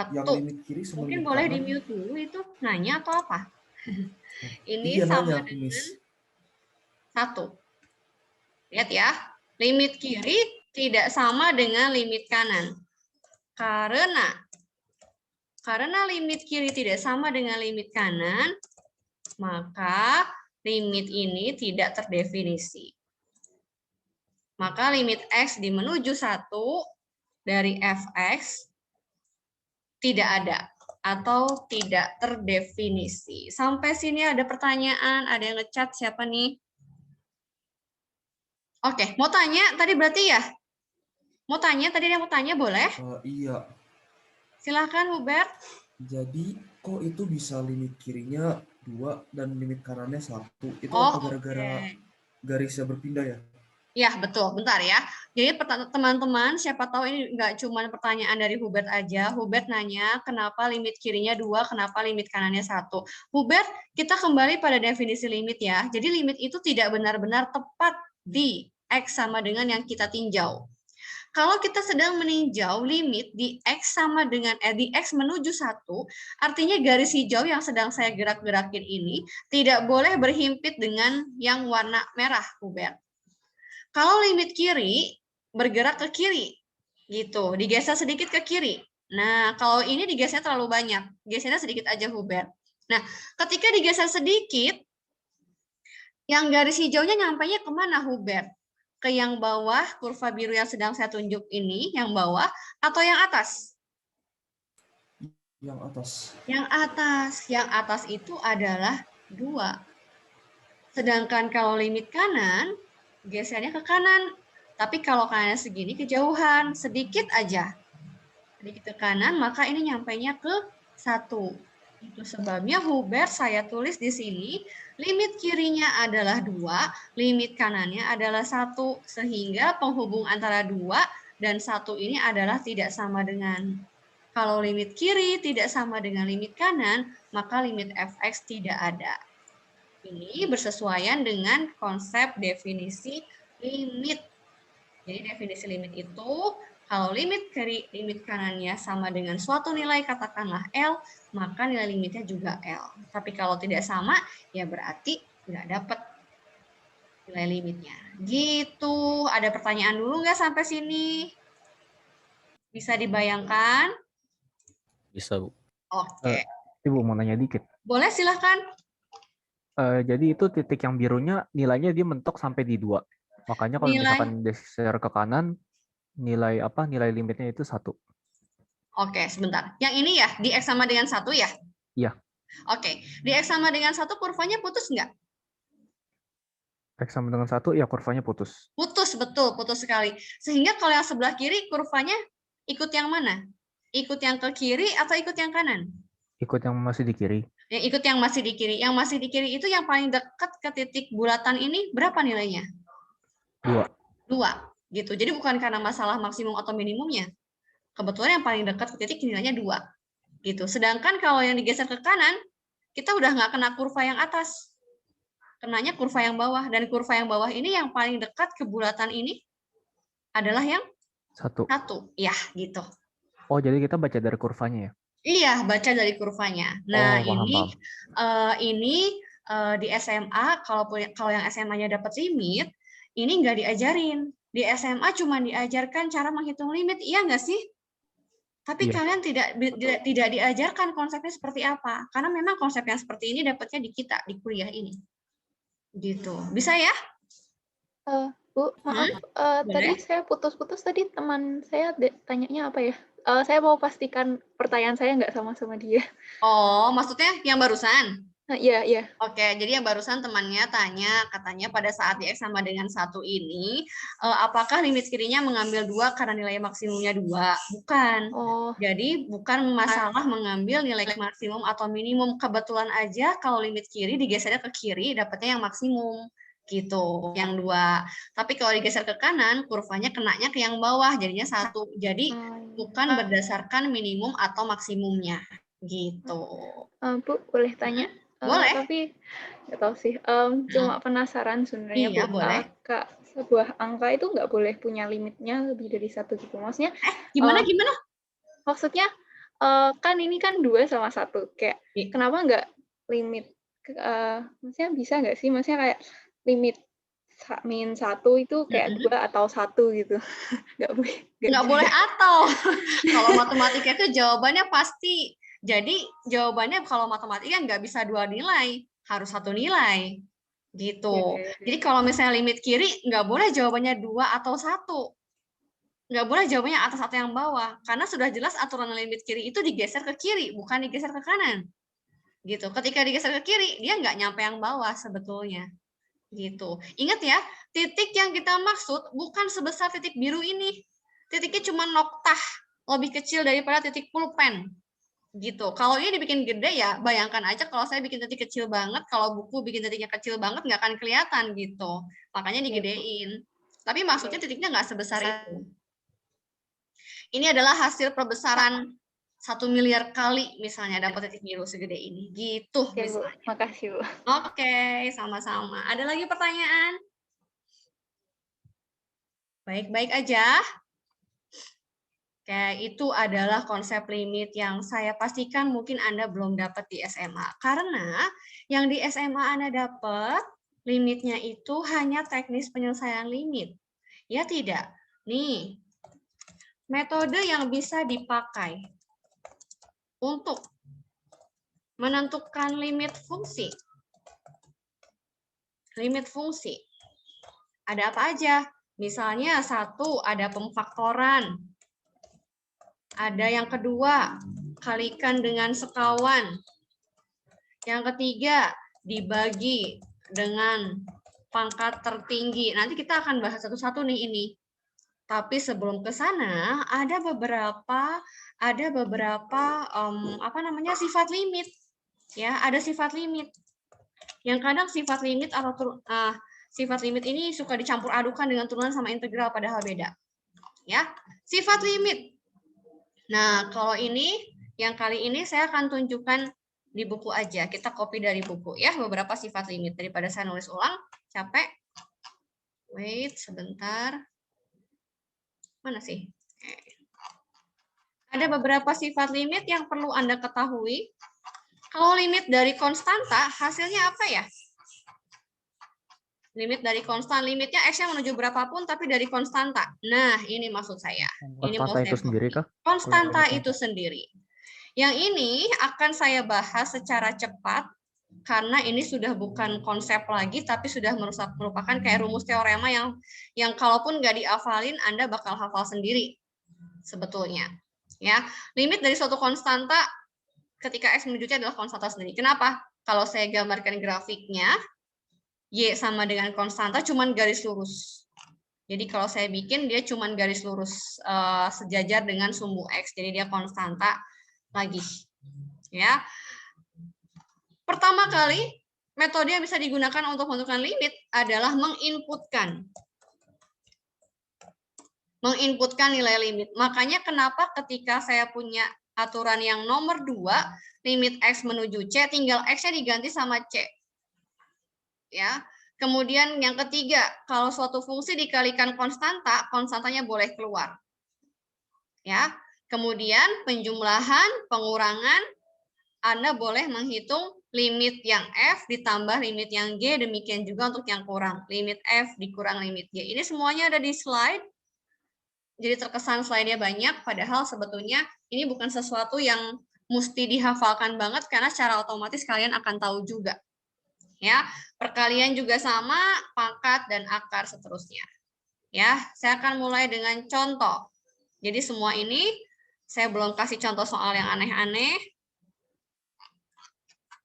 yang 1. limit kiri sama Mungkin limit boleh kanan. di-mute dulu itu, nanya atau apa? Ini Iya, sama nanya, dengan Miss. 1. Lihat ya, limit kiri tidak sama dengan limit kanan. Karena limit kiri tidak sama dengan limit kanan, maka limit ini tidak terdefinisi. Maka limit X di menuju 1 dari Fx tidak ada atau tidak terdefinisi. Sampai sini ada pertanyaan, ada yang ngechat siapa nih? Oke, mau tanya tadi berarti ya? Mau tanya, tadi ada yang mau tanya boleh? Iya. Silahkan Hubert. Jadi kok itu bisa limit kirinya 2 dan limit kanannya 1? Itu Oh, apa gara-gara oke. garisnya berpindah ya? Ya, betul. Bentar ya. Jadi teman-teman, siapa tahu ini nggak cuma pertanyaan dari Hubert aja. Hubert nanya, kenapa limit kirinya 2, kenapa limit kanannya 1? Hubert, kita kembali pada definisi limit ya. Jadi limit itu tidak benar-benar tepat di X sama dengan yang kita tinjau. Kalau kita sedang meninjau limit di X sama dengan di X menuju 1, artinya garis hijau yang sedang saya gerak-gerakin ini tidak boleh berhimpit dengan yang warna merah, Hubert. Kalau limit kiri bergerak ke kiri, gitu, digeser sedikit ke kiri. Nah, kalau ini digeser terlalu banyak, gesernya sedikit aja, Hubert. Nah, ketika digeser sedikit, yang garis hijaunya nyampainya kemana, Hubert? Ke yang bawah, kurva biru yang sedang saya tunjuk ini, yang bawah, atau yang atas? Yang atas. Yang atas. Yang atas itu adalah 2. Sedangkan kalau limit kanan, gesernya ke kanan. Tapi kalau kanannya segini, kejauhan. Sedikit aja. Sedikit ke kanan, maka ini nyampainya ke 1. Itu sebabnya Hubert saya tulis di sini, limit kirinya adalah 2, limit kanannya adalah 1, sehingga penghubung antara 2 dan 1 ini adalah tidak sama dengan. Kalau limit kiri tidak sama dengan limit kanan, maka limit Fx tidak ada. Ini bersesuaian dengan konsep definisi limit. Jadi definisi limit itu, kalau limit kiri, limit kanannya sama dengan suatu nilai, katakanlah L, maka nilai limitnya juga L. Tapi kalau tidak sama, ya berarti nggak dapat nilai limitnya. Gitu. Ada pertanyaan dulu nggak sampai sini? Bisa dibayangkan? Bisa, Bu. Oke. Ibu mau nanya dikit. Boleh, silahkan. Jadi itu titik yang birunya nilainya dia mentok sampai di 2. Makanya kalau misalkan geser ke kanan, nilai limitnya itu 1. Oke, sebentar. Yang ini ya, di X sama dengan 1 ya? Iya. Oke, di X sama dengan 1 kurvanya putus nggak? X sama dengan 1, ya kurvanya putus. Putus, betul, putus sekali. Sehingga kalau yang sebelah kiri, kurvanya ikut yang mana? Ikut yang ke kiri atau ikut yang kanan? Ikut yang masih di kiri. Yang ikut yang masih di kiri. Yang masih di kiri itu yang paling dekat ke titik bulatan ini berapa nilainya? 2. 2, gitu. Jadi bukan karena masalah maksimum atau minimumnya. Kebetulan yang paling dekat ke titik nilainya 2. Gitu. Sedangkan kalau yang digeser ke kanan, kita udah nggak kena kurva yang atas. Kenanya kurva yang bawah. Dan kurva yang bawah ini yang paling dekat ke bulatan ini adalah yang 1. Ya, gitu. Oh, jadi kita baca dari kurvanya ya? Iya, baca dari kurvanya. Nah, Oh, paham. ini di SMA, kalau yang SMA-nya dapat limit, ini nggak diajarin. Di SMA cuma diajarkan cara menghitung limit, iya nggak sih? Tapi Iya. kalian tidak diajarkan konsepnya seperti apa. Karena memang konsep yang seperti ini dapatnya di kita, di kuliah ini. Gitu. Bisa ya? Bu, maaf, tadi Boleh? saya putus-putus tadi teman saya tanyanya apa ya? Saya mau pastikan pertanyaan saya nggak sama dia. Oh, maksudnya yang barusan? Nah, iya. Oke, jadi yang barusan temannya tanya, katanya pada saat di X sama dengan 1 ini, apakah limit kirinya mengambil 2 karena nilai maksimumnya 2? Bukan. Oh, Jadi bukan masalah mengambil nilai maksimum atau minimum. Kebetulan aja kalau limit kiri digesernya ke kiri, dapatnya yang maksimum. Gitu, yang 2. Tapi kalau digeser ke kanan, kurvanya kenanya ke yang bawah, jadinya 1. Jadi bukan berdasarkan minimum atau maksimumnya. Gitu. Bu, boleh tanya? Boleh. Tapi nggak tahu sih. Cuma penasaran sebenarnya, Iya, Bu. boleh. Kak, sebuah angka itu nggak boleh punya limitnya lebih dari 1 gitu. Maksudnya, Gimana? maksudnya, kan ini kan 2 sama 1. Kayak, kenapa nggak limit, maksudnya bisa nggak sih? Maksudnya kayak limit min 1 itu kayak 2 atau 1 gitu. Nggak boleh atau. Kalau matematika itu jawabannya pasti. Jadi jawabannya kalau matematika nggak bisa 2 nilai, harus 1 nilai. Gitu. Jadi kalau misalnya limit kiri, nggak boleh jawabannya 2 atau 1. Nggak boleh jawabannya atas atau yang bawah. Karena sudah jelas aturan limit kiri itu digeser ke kiri, bukan digeser ke kanan. Gitu. Ketika digeser ke kiri, dia nggak nyampe yang bawah sebetulnya. Gitu. Ingat ya, titik yang kita maksud bukan sebesar titik biru ini. Titiknya cuma noktah, lebih kecil daripada titik pulpen. Gitu. Kalau ini dibikin gede ya, bayangkan aja kalau saya bikin titik kecil banget, kalau buku bikin titiknya kecil banget nggak akan kelihatan gitu. Makanya digedein. Tapi maksudnya titiknya nggak sebesar itu. Ini adalah hasil perbesaran 1 miliar kali misalnya dapat titik biru segede ini. Gitu. Oke, Bu. Makasih, Bu. Oke, sama-sama. Ada lagi pertanyaan? Baik-baik aja. Oke, itu adalah konsep limit yang saya pastikan mungkin Anda belum dapat di SMA. Karena yang di SMA Anda dapat, limitnya itu hanya teknis penyelesaian limit. Ya tidak? Nih, metode yang bisa dipakai untuk menentukan limit fungsi. Limit fungsi. Ada apa aja? Misalnya 1, ada pemfaktoran. Ada yang kedua, kalikan dengan sekawan. Yang ketiga, dibagi dengan pangkat tertinggi. Nanti kita akan bahas satu-satu nih ini. Tapi sebelum ke sana, ada beberapa sifat limit. Ya, ada sifat limit. Yang kadang sifat limit atau sifat limit ini suka dicampur adukan dengan turunan sama integral, padahal beda. Ya, sifat limit. Nah, kalau ini, yang kali ini saya akan tunjukkan di buku aja. Kita copy dari buku ya, beberapa sifat limit. Daripada saya nulis ulang, capek. Wait, sebentar. Mana sih? Ada beberapa sifat limit yang perlu Anda ketahui. Kalau limit dari konstanta, hasilnya apa ya? Limit dari konstan, limitnya X-nya menuju berapapun, tapi dari konstanta. Nah, ini maksud saya. Ini mau Konstanta itu sendiri kah? Konstanta itu sendiri. Yang ini akan saya bahas secara cepat, karena ini sudah bukan konsep lagi, tapi sudah merupakan kayak rumus teorema yang kalaupun nggak dihafalin, Anda bakal hafal sendiri sebetulnya. Ya, limit dari suatu konstanta ketika X menuju C adalah konstanta sendiri. Kenapa? Kalau saya gambarkan grafiknya, Y sama dengan konstanta cuman garis lurus. Jadi kalau saya bikin dia cuman garis lurus sejajar dengan sumbu X. Jadi dia konstanta lagi. Ya. Pertama kali metode yang bisa digunakan untuk menentukan limit adalah menginputkan nilai limit. Makanya kenapa ketika saya punya aturan yang nomor 2, limit X menuju C, tinggal X-nya diganti sama C. Ya. Kemudian yang ketiga, kalau suatu fungsi dikalikan konstanta, konstantanya boleh keluar. Ya. Kemudian penjumlahan, pengurangan, Anda boleh menghitung limit yang F ditambah limit yang G, demikian juga untuk yang kurang. Limit F dikurang limit G. Ini semuanya ada di slide. Jadi terkesan slide-nya banyak, padahal sebetulnya ini bukan sesuatu yang mesti dihafalkan banget, karena secara otomatis kalian akan tahu juga. Ya, perkalian juga sama, pangkat dan akar seterusnya. Ya, saya akan mulai dengan contoh. Jadi semua ini saya belum kasih contoh soal yang aneh-aneh.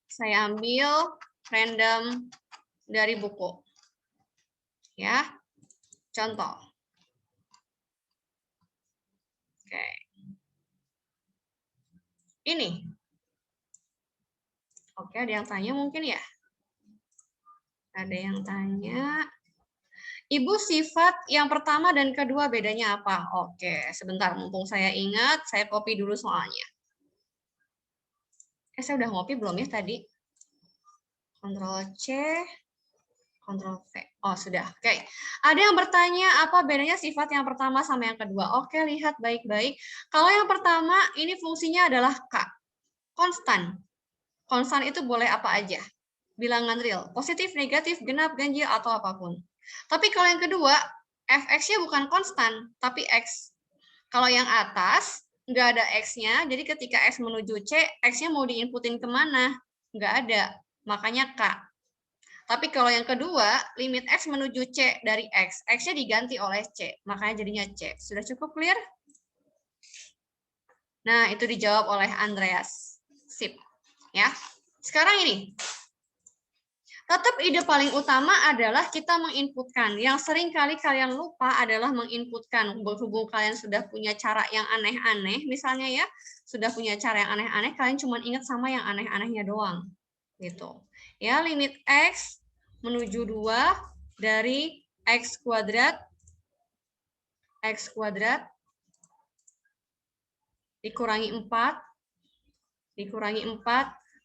Saya ambil random dari buku. Ya, contoh. Oke. Ini. Oke, ada yang tanya mungkin ya? Ada yang tanya. Ibu, sifat yang pertama dan kedua bedanya apa? Oke, sebentar. Mumpung saya ingat, saya copy dulu soalnya. Saya udah ngopi belum ya tadi? Ctrl C, Ctrl V. Oh, sudah. Oke. Ada yang bertanya apa bedanya sifat yang pertama sama yang kedua? Oke, lihat baik-baik. Kalau yang pertama, ini fungsinya adalah K. Konstan. Konstan itu boleh apa aja. Bilangan real. Positif, negatif, genap, ganjil, atau apapun. Tapi kalau yang kedua, fx-nya bukan konstan, tapi x. Kalau yang atas, nggak ada x-nya, jadi ketika x menuju C, x-nya mau diinputin kemana? Nggak ada, makanya K. Tapi kalau yang kedua, limit x menuju C dari x, x-nya diganti oleh C, makanya jadinya C. Sudah cukup clear? Nah, itu dijawab oleh Andreas. Sip. Ya. Sekarang ini. Tetap ide paling utama adalah kita menginputkan. Yang sering kali kalian lupa adalah menginputkan. Berhubung kalian sudah punya cara yang aneh-aneh, misalnya ya, sudah punya cara yang aneh-aneh, kalian cuma ingat sama yang aneh-anehnya doang. Gitu. Ya, limit x menuju 2 dari x kuadrat dikurangi 4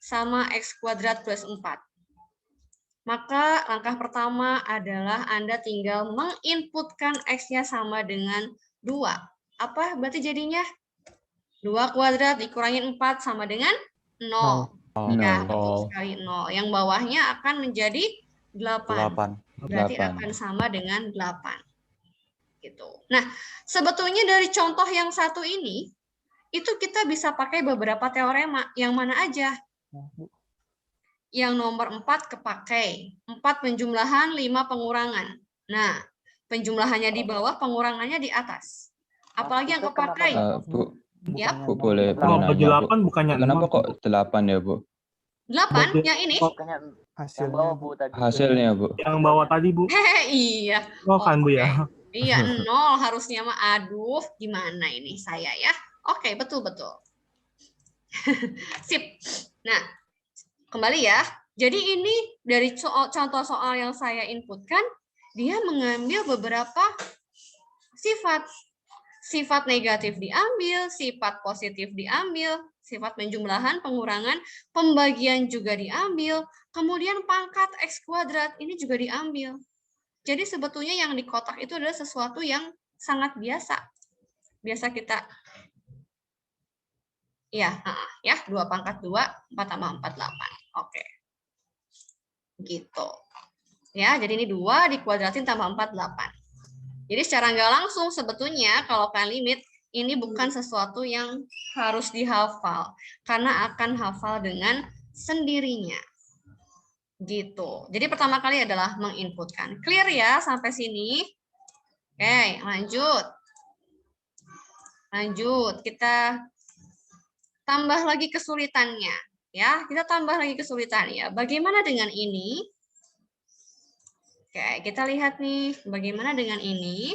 sama x kuadrat plus 4. Maka langkah pertama adalah Anda tinggal menginputkan X-nya sama dengan 2. Apa berarti jadinya? 2 kuadrat dikurangi 4 sama dengan 0. Ya, betul sekali 0. Yang bawahnya akan menjadi 8. Berarti akan sama dengan 8. Gitu. Nah, sebetulnya dari contoh yang satu ini, itu kita bisa pakai beberapa teorema. Yang mana aja? Yang nomor 4 kepakai. 4 penjumlahan, 5 pengurangan. Nah, penjumlahannya di bawah, pengurangannya di atas. Apalagi yang kepakai? Bu, Ya. Bu boleh Kalau nanya, Bu. 8 bukannya Kenapa 6? kok 8 ya, Bu? 8? Yang ini? Yang bawah, Bu, tadi. Hasilnya, Bu. Yang bawah tadi, Bu. Iya. Oh, kan, Bu, ya? Iya, 0 harusnya mah. Aduh, gimana ini saya ya? Oke, betul-betul. Sip. Nah, kembali ya. Jadi ini dari contoh soal yang saya inputkan, dia mengambil beberapa sifat. Sifat negatif diambil, sifat positif diambil, sifat penjumlahan, pengurangan, pembagian juga diambil, kemudian pangkat X kuadrat ini juga diambil. Jadi sebetulnya yang di kotak itu adalah sesuatu yang sangat biasa. Biasa kita ya, 2 pangkat 2, 4 tambah 4, 8. Oke. Gitu. Ya, jadi ini 2 dikuadratin tambah 4, 8. Jadi secara nggak langsung sebetulnya kalau kalian limit, ini bukan sesuatu yang harus dihafal. Karena akan hafal dengan sendirinya. Gitu. Jadi pertama kali adalah menginputkan. Clear ya sampai sini? Oke, lanjut. Lanjut, kita tambah lagi kesulitannya. Ya, kita tambah lagi kesulitannya. Bagaimana dengan ini? Oke, kita lihat nih, bagaimana dengan ini?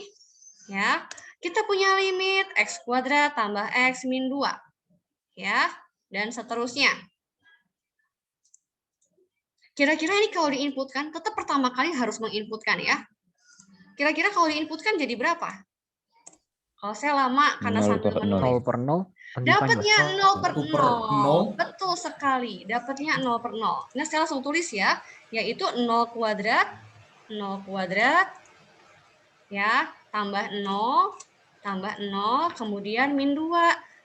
Ya, kita punya limit X kuadrat tambah X min 2. Ya, dan seterusnya. Kira-kira ini kalau diinputkan, tetap pertama kali harus menginputkan ya. Kira-kira kalau diinputkan jadi berapa? Kalau saya lama karena sambil menulis. 0 per 0. Dapatnya 0 per 0. 0. Betul sekali. Dapatnya 0 per 0. Nah, saya langsung tulis ya. Yaitu 0 kuadrat. 0 kuadrat. Ya. Tambah 0. Tambah 0. Kemudian min 2.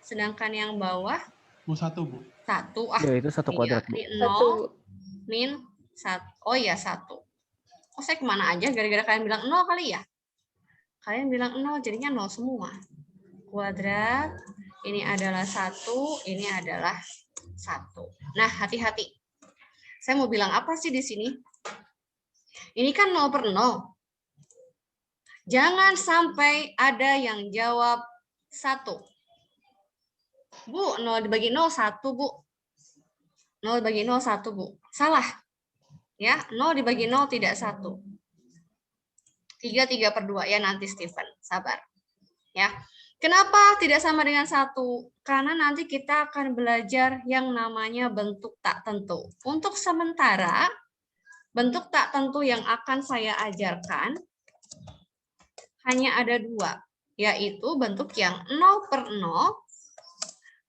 Sedangkan yang bawah Bu 1, Bu. 1. Ah, Ya itu 1 kuadrat, Bu. di 1, 0 Bu. min 1. Oh iya 1. Oh saya kemana aja gara-gara kalian bilang 0 kali ya? Kalian bilang 0 jadinya 0 semua. Kuadrat, ini adalah 1, ini adalah 1. Nah, hati-hati. Saya mau bilang apa sih di sini? Ini kan 0 per 0. Jangan sampai ada yang jawab 1. Bu, 0 dibagi 0, 1, Bu. 0 dibagi 0, 1, Bu. Salah. Ya, 0 dibagi 0 tidak 1. 3 per 2. Ya, nanti Steven. Sabar. Ya. Kenapa tidak sama dengan 1? Karena nanti kita akan belajar yang namanya bentuk tak tentu. Untuk sementara, bentuk tak tentu yang akan saya ajarkan hanya ada 2, yaitu bentuk yang 0 per 0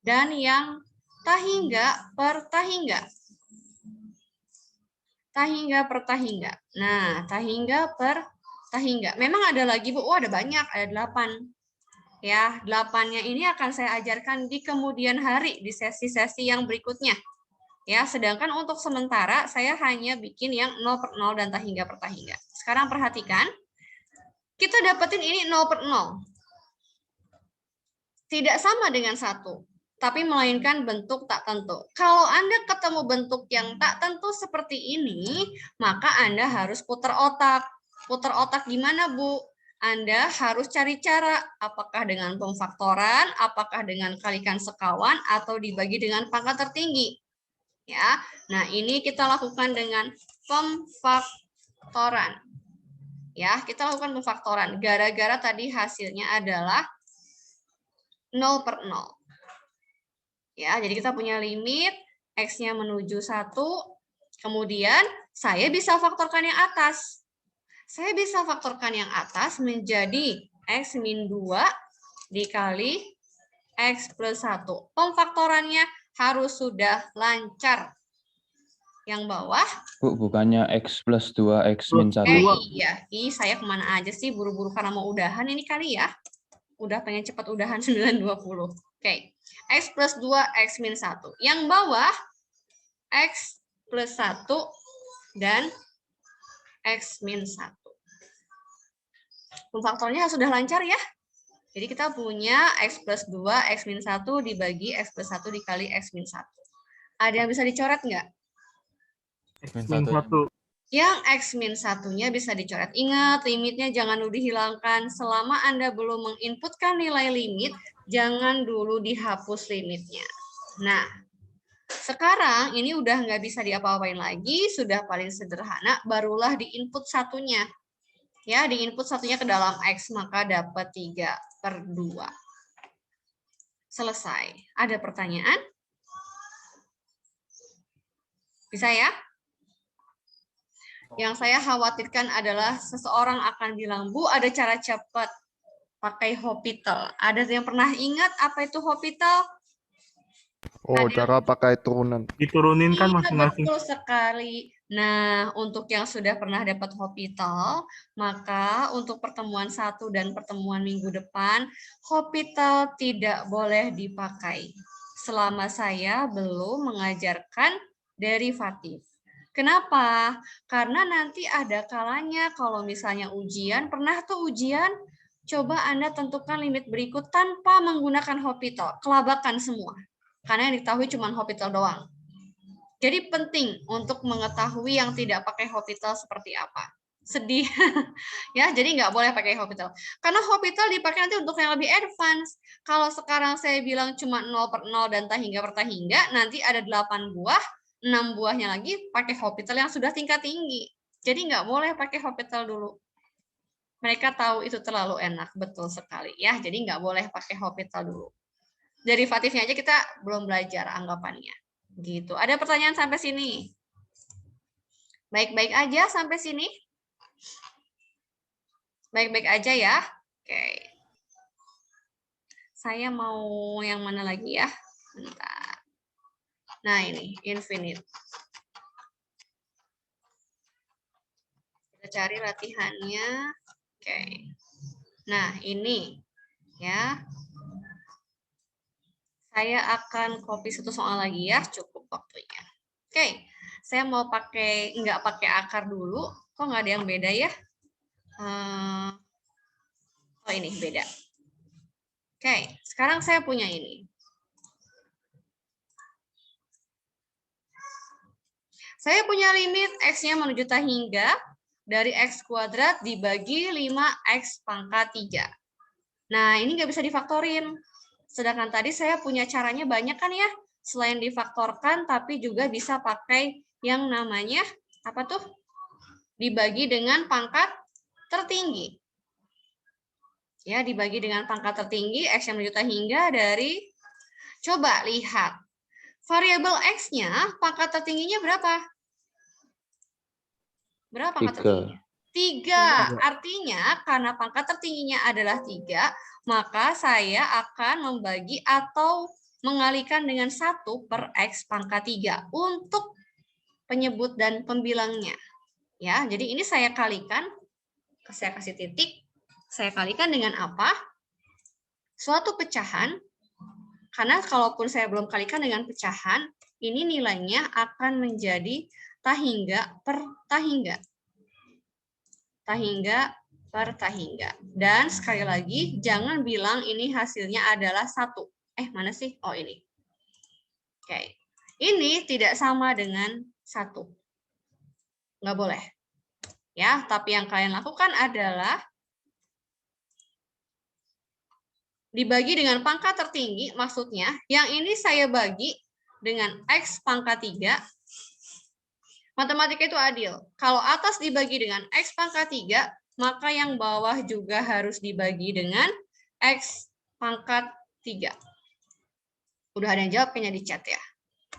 dan yang tahingga per tahingga. Tahingga per tahingga. Nah, tahingga per tahingga. Memang ada lagi, Bu. Oh, ada banyak, ada 8. Ya, 8-nya ini akan saya ajarkan di kemudian hari, di sesi-sesi yang berikutnya. Ya, sedangkan untuk sementara saya hanya bikin yang 0 per 0 dan tahingga per tahingga. Sekarang perhatikan, kita dapetin ini 0 per 0. Tidak sama dengan 1, tapi melainkan bentuk tak tentu. Kalau Anda ketemu bentuk yang tak tentu seperti ini, maka Anda harus putar otak. Putar otak gimana, Bu? Anda harus cari cara, apakah dengan pemfaktoran, apakah dengan kalikan sekawan, atau dibagi dengan pangkat tertinggi. Ya, nah ini kita lakukan dengan pemfaktoran. Ya, kita lakukan pemfaktoran. Gara-gara tadi hasilnya adalah 0 per 0. Ya, jadi kita punya limit X-nya menuju 1, kemudian saya bisa faktorkan yang atas. Saya bisa faktorkan yang atas menjadi X min 2 dikali X plus 1. Pemfaktorannya harus sudah lancar. Yang bawah. Bu, bukannya X plus 2, X min 1. Iya. Saya kemana aja sih buru-buru karena mau udahan ini kali ya. Udah pengen cepat udahan 9.20. Oke. X plus 2, X min 1. Yang bawah, X plus 1 dan X min 1. Pemfaktornya sudah lancar ya. Jadi kita punya X plus 2, X min 1 dibagi X plus 1 dikali X min 1. Ada yang bisa dicoret nggak? X min 1. Yang X min 1-nya bisa dicoret. Ingat, limitnya jangan dulu dihilangkan. Selama Anda belum menginputkan nilai limit, jangan dulu dihapus limitnya. Nah, sekarang ini udah nggak bisa diapa-apain lagi, sudah paling sederhana, barulah diinput satunya. Ya, diinput satunya ke dalam X, maka dapat 3 per 2. Selesai. Ada pertanyaan? Bisa ya? Yang saya khawatirkan adalah seseorang akan bilang, Bu, ada cara cepat pakai Hopital. Ada yang pernah ingat apa itu Hopital? Oh, cara pakai turunan. Diturunin kan Iya, masing-masing. betul sekali. Nah, untuk yang sudah pernah dapat Hopital, maka untuk pertemuan 1 dan pertemuan minggu depan, Hopital tidak boleh dipakai selama saya belum mengajarkan derivatif. Kenapa? Karena nanti ada kalanya kalau misalnya ujian, pernah tuh ujian, coba Anda tentukan limit berikut tanpa menggunakan Hopital, kelabakan semua. Karena yang diketahui cuma Hopital doang. Jadi penting untuk mengetahui yang tidak pakai Hopital seperti apa. Sedih. Ya, jadi nggak boleh pakai Hopital. Karena Hopital dipakai nanti untuk yang lebih advance. Kalau sekarang saya bilang cuma 0 per 0 dan tahingga per tahingga, nanti ada 8 buah, 6 buahnya lagi pakai Hopital yang sudah tingkat tinggi. Jadi nggak boleh pakai Hopital dulu. Mereka tahu itu terlalu enak, betul sekali. Ya, jadi nggak boleh pakai Hopital dulu. Derivatifnya aja kita belum belajar anggapannya. Gitu. Ada pertanyaan sampai sini? Baik-baik aja sampai sini? Baik-baik aja ya? Oke. Saya mau yang mana lagi ya? Bentar. Nah, ini infinite. Kita cari latihannya. Oke. Nah, ini ya. Saya akan copy satu soal lagi ya, cukup waktunya. Oke, saya mau nggak pakai akar dulu. Kok nggak ada yang beda ya? Oh ini beda. Oke, sekarang saya punya ini. Saya punya limit X-nya menuju hingga dari X kuadrat dibagi 5X pangkat 3. Nah, ini nggak bisa difaktorin. Sedangkan tadi saya punya caranya banyak kan ya? Selain difaktorkan, tapi juga bisa pakai yang namanya, apa tuh? Dibagi dengan pangkat tertinggi. Ya, dibagi dengan pangkat tertinggi, X yang menuju hingga dari, coba lihat. Variabel X-nya, pangkat tertingginya berapa? Berapa pangkat tertingginya? 3. Artinya, karena pangkat tertingginya adalah 3, maka saya akan membagi atau mengalihkan dengan 1 per X pangkat 3 untuk penyebut dan pembilangnya. Ya, jadi ini saya kalikan, saya kasih titik, saya kalikan dengan apa? Suatu pecahan, karena kalaupun saya belum kalikan dengan pecahan, ini nilainya akan menjadi tahingga per tahingga. Tahingga per tahingga. Dan sekali lagi, jangan bilang ini hasilnya adalah 1. Mana sih? Oh, ini. Oke. Ini tidak sama dengan 1. Nggak boleh. Ya, tapi yang kalian lakukan adalah dibagi dengan pangkat tertinggi, maksudnya yang ini saya bagi dengan X pangkat 3. Matematika itu adil. Kalau atas dibagi dengan X pangkat 3, maka yang bawah juga harus dibagi dengan X pangkat 3. Udah ada yang jawab kayaknya di chat ya.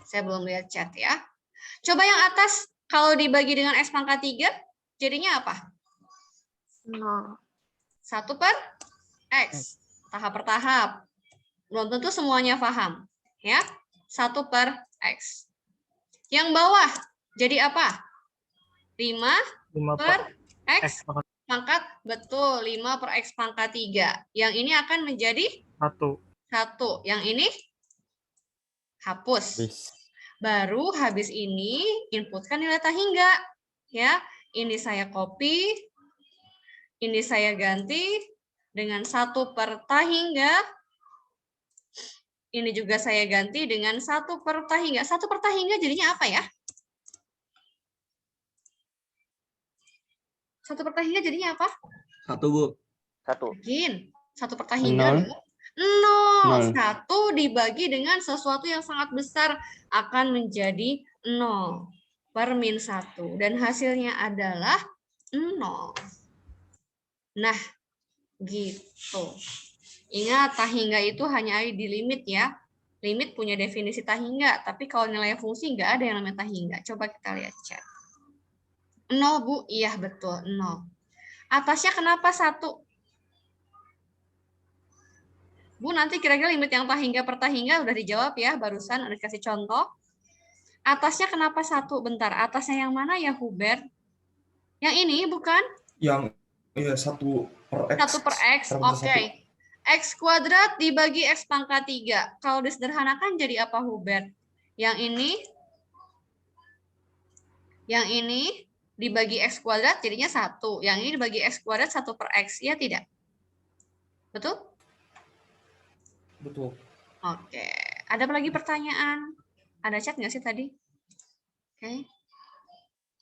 Saya belum lihat chat ya. Coba yang atas, kalau dibagi dengan X pangkat 3, jadinya apa? 0. 1 per X. Tahap per tahap. Belum tentu semuanya paham. Ya, 1 per X. Yang bawah, jadi apa? 5 per X pangkat, betul, 5 per X pangkat 3. Yang ini akan menjadi 1. Yang ini hapus. Baru habis ini inputkan nilai tahingga. Ya, ini saya copy, ini saya ganti dengan 1 per tahingga. Ini juga saya ganti dengan 1 per tahingga. 1 per tahingga jadinya apa ya? 1 per tahingga jadinya apa? 1, Bu. 1. Yakin? 1 per tahingga. 0. 1 dibagi dengan sesuatu yang sangat besar akan menjadi 0 per min 1. Dan hasilnya adalah 0. Nah, gitu. Ingat, tahingga itu hanya ada di limit ya. Limit punya definisi tahingga, tapi kalau nilai fungsi nggak ada yang namanya tahingga. Coba kita lihat chat. 0, Bu. Iya, betul. 0. Atasnya kenapa 1? Bu, nanti kira-kira limit yang tahingga per tahingga udah dijawab ya. Barusan udah dikasih contoh. Atasnya kenapa 1? Bentar, atasnya yang mana ya, Hubert? Yang ini, bukan? Yang 1 per X. 1 per X, oke. X kuadrat dibagi X pangkat 3. Kalau disederhanakan jadi apa, Hubert? Yang ini dibagi X kuadrat jadinya 1. Yang ini dibagi X kuadrat 1 per X. Ya tidak? Betul? Betul. Oke. Ada lagi pertanyaan? Ada chat nggak sih tadi? Oke.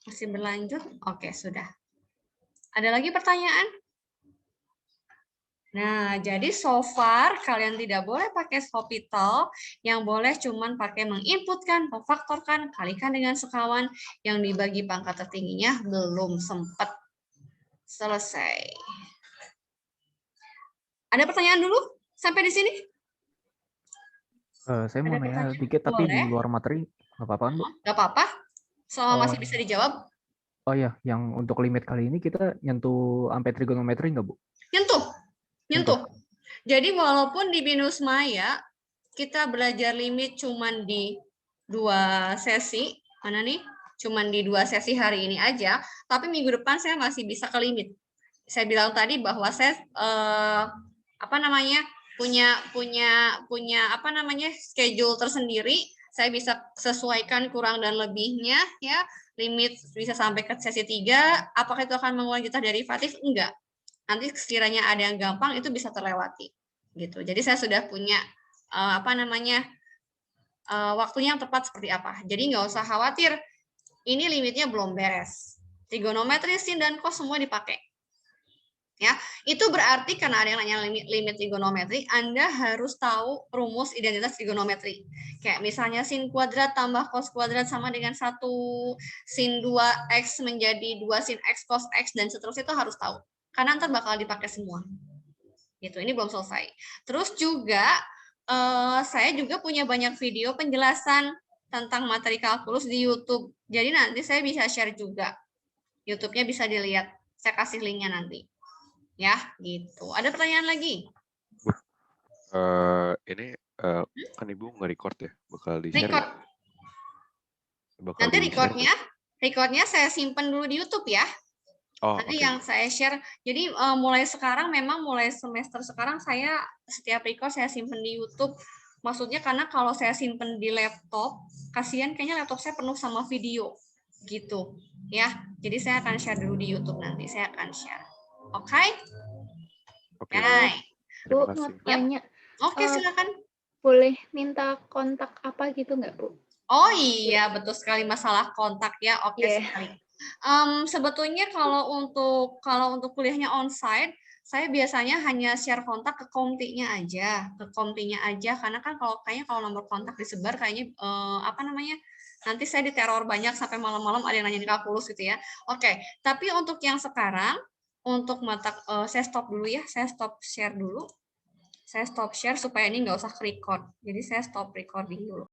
Masih berlanjut? Oke, sudah. Ada lagi pertanyaan? Nah, jadi so far kalian tidak boleh pakai Sopital, yang boleh cuman pakai menginputkan, memfaktorkan, kalikan dengan sekawan, yang dibagi pangkat tertingginya belum sempat selesai. Ada pertanyaan dulu sampai di sini? Saya mau nanya dikit, tapi di luar materi, nggak apa-apa kan, Bu? Nggak apa-apa, selama masih bisa dijawab. Oh iya, yang untuk limit kali ini kita nyentuh sampai trigonometri nggak, Bu? Nyentuh. Jadi walaupun di BINUS Maya kita belajar limit cuman di 2 sesi, mana nih? Cuman di 2 sesi hari ini aja, tapi minggu depan saya masih bisa ke limit. Saya bilang tadi bahwa saya punya apa namanya schedule tersendiri. Saya bisa sesuaikan kurang dan lebihnya ya. Limit bisa sampai ke sesi 3. Apakah itu akan mengulangi kita derivatif? Enggak. Nanti sekiranya ada yang gampang itu bisa terlewati. Gitu. Jadi saya sudah punya apa namanya waktunya yang tepat seperti apa. Jadi nggak usah khawatir. Ini limitnya belum beres. Trigonometri, sin dan cos semua dipakai. Ya, itu berarti karena ada yang nanya limit trigonometri, Anda harus tahu rumus identitas trigonometri. Kayak misalnya sin kuadrat tambah cos kuadrat sama dengan 1 sin 2x menjadi 2 sin x cos x dan seterusnya itu harus tahu. Karena ntar bakal dipakai semua. Gitu, ini belum selesai. Terus juga saya juga punya banyak video penjelasan tentang materi kalkulus di YouTube. Jadi nanti saya bisa share juga. YouTube-nya bisa dilihat. Saya kasih linknya nanti. Ya, gitu. Ada pertanyaan lagi? Ini kan Ibu nge-record ya? Bakal di-share Record. Bakal Nanti di-share recordnya saya simpen dulu di YouTube ya. Oh, Nanti oke. yang saya share. Jadi mulai sekarang, memang mulai semester sekarang saya setiap record saya simpen di YouTube. Maksudnya karena kalau saya simpen di laptop, kasihan kayaknya laptop saya penuh sama video. Gitu. Ya, jadi saya akan share dulu di YouTube nanti. Saya akan share. Oke? Oke. Bu, Terima mau kasih. tanya, Oke, silakan. boleh minta kontak apa gitu nggak, Bu? Oh iya, betul sekali masalah kontak ya. Oke sekali. Sebetulnya kalau untuk kuliahnya onsite, saya biasanya hanya share kontak ke komtinya aja, karena kan kalau nomor kontak disebar kayaknya apa namanya? Nanti saya diteror banyak sampai malam-malam ada yang nanyain kalkulus gitu ya. Oke, tapi untuk yang sekarang untuk mata saya stop dulu ya, saya stop share dulu. Saya stop share supaya ini nggak usah record. Jadi saya stop recording dulu.